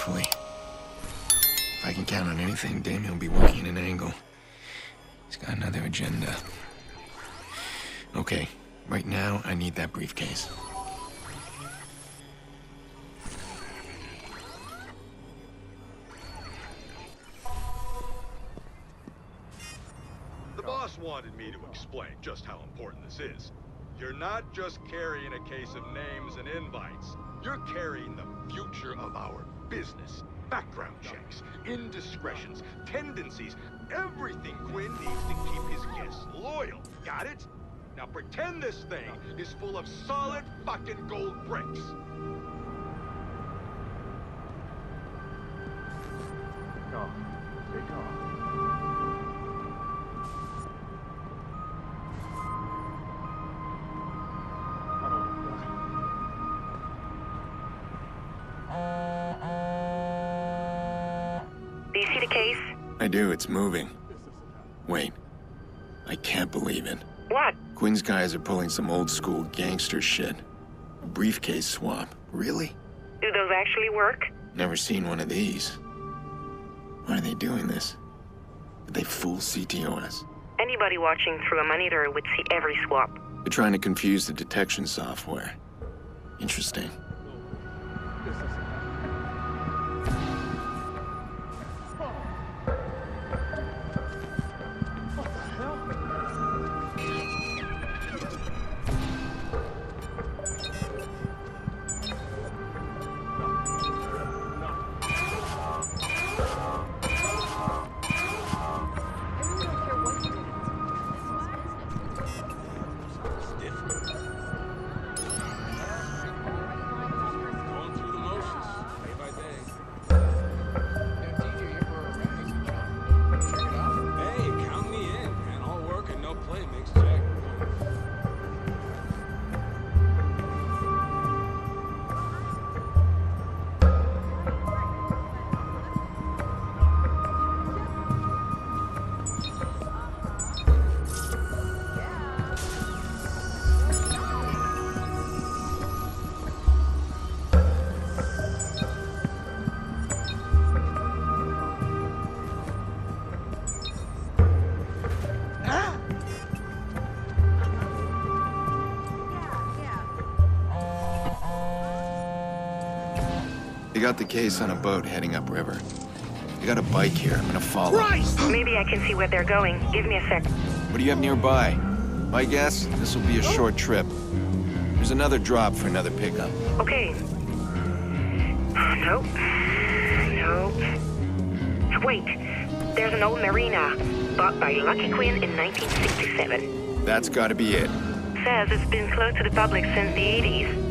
carefully. If I can count on anything, Damien will be working at an angle. He's got another agenda. Okay, right now, I need that briefcase. The boss wanted me to explain just how important this is. You're not just carrying a case of names and invites. You're carrying the future of our business. Background checks, indiscretions, tendencies, everything Quinn needs to keep his guests loyal. Got it? Now pretend this thing is full of solid fucking gold bricks. Calm. Stay calm. Do you see the case? I do, it's moving. Wait, I can't believe it. What? Quinn's guys are pulling some old school gangster shit. A briefcase swap. Really? Do those actually work? Never seen one of these. Why are they doing this? Did they fool CTOS? Anybody watching through a monitor would see every swap. They're trying to confuse the detection software. Interesting. They got the case on a boat heading upriver. They got a bike here. I'm gonna follow. Christ! Maybe I can see where they're going. Give me a sec. What do you have nearby? My guess, this will be a short trip. There's another drop for another pickup. Okay. Nope. Nope. Wait. There's an old marina bought by Lucky Quinn in 1967. That's gotta be it. Says it's been closed to the public since the 80s.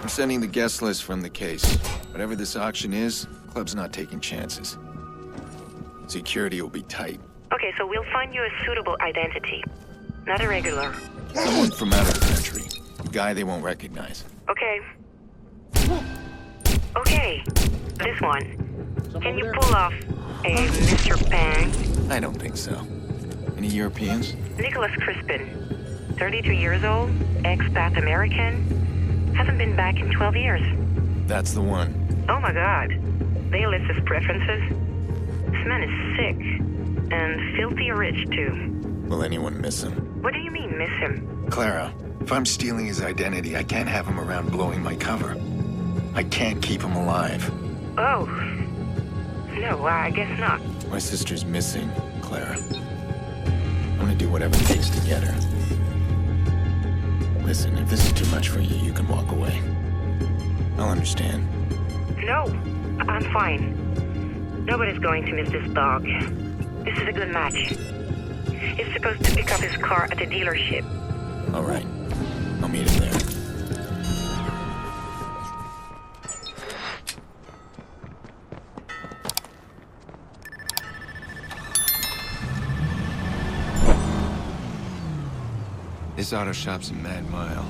I'm sending the guest list from the case. Whatever this auction is, club's not taking chances. Security will be tight. Okay, so we'll find you a suitable identity. Not a regular. Someone from out of the country. A guy they won't recognize. Okay. Okay, this one. Can you pull off a Mr. Bang? I don't think so. Any Europeans? Nicholas Crispin, 32 years old, expat American, hasn't been back in 12 years. That's the one. Oh my god. They list his preferences. This man is sick. And filthy rich, too. Will anyone miss him? What do you mean, miss him? Clara, if I'm stealing his identity, I can't have him around blowing my cover. I can't keep him alive. Oh. No, I guess not. My sister's missing, Clara. I'm gonna do whatever it takes to get her. Listen, if this is too much for you, you can walk away. I'll understand. No, I'm fine. Nobody's going to miss this dog. This is a good match. He's supposed to pick up his car at the dealership. All right. I'll meet him there. This auto shop's a mad mile.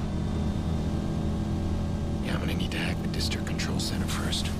Yeah, I'm gonna need to hack the district control center first.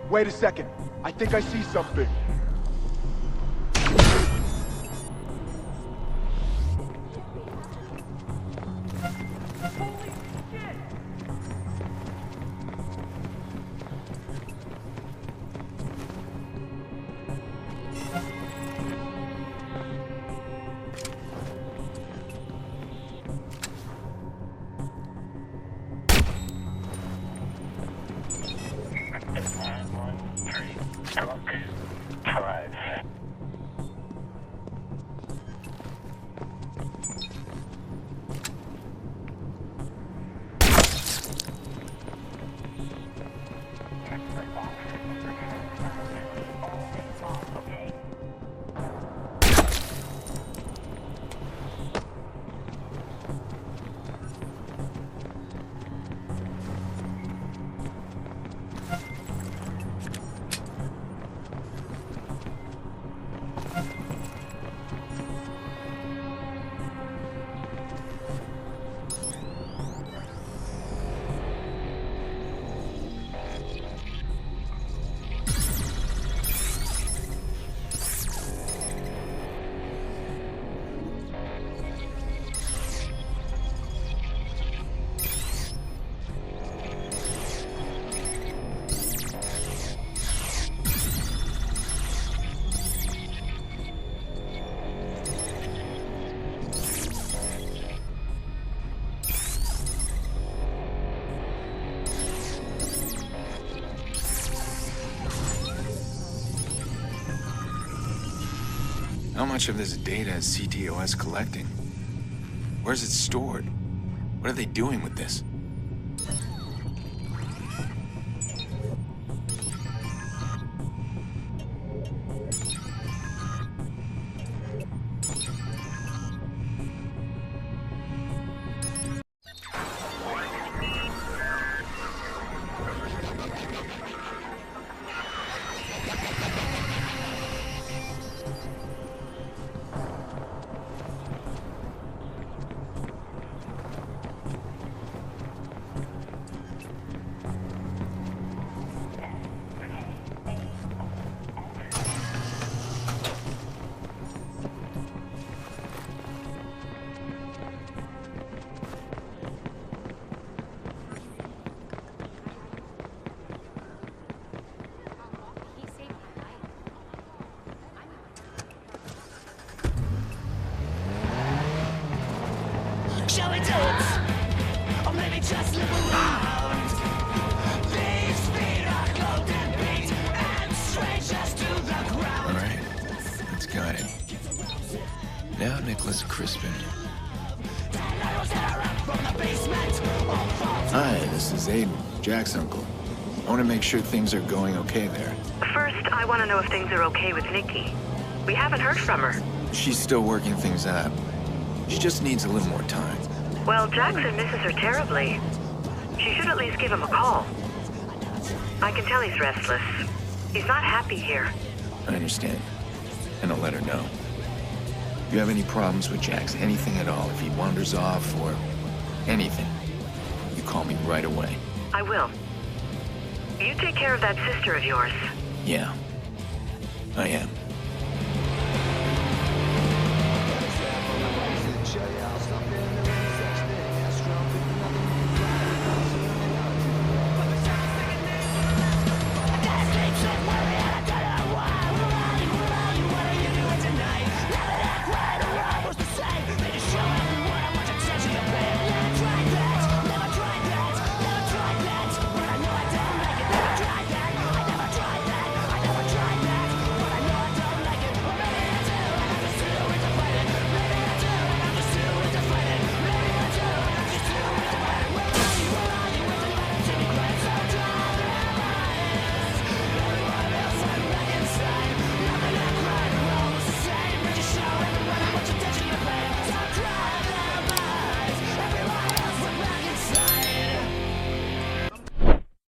Wait a second. I think I see something. How much of this data is CTOS collecting? Where's it stored? What are they doing with this? Shall we dance? Or maybe just look around? These feet are cold and beat and strangers to the ground. Alright, that's got it. Now Nicholas Crispin. Hi, this is Aiden, Jack's uncle. I want to make sure things are going okay there. First, I want to know if things are okay with Nikki. We haven't heard from her. She's still working things out. She just needs a little more time. Well, Jackson misses her terribly. She should at least give him a call. I can tell he's restless. He's not happy here. I understand. And I'll let her know. If you have any problems with Jax, anything at all, if he wanders off or anything, you call me right away. I will. You take care of that sister of yours. Yeah, I am.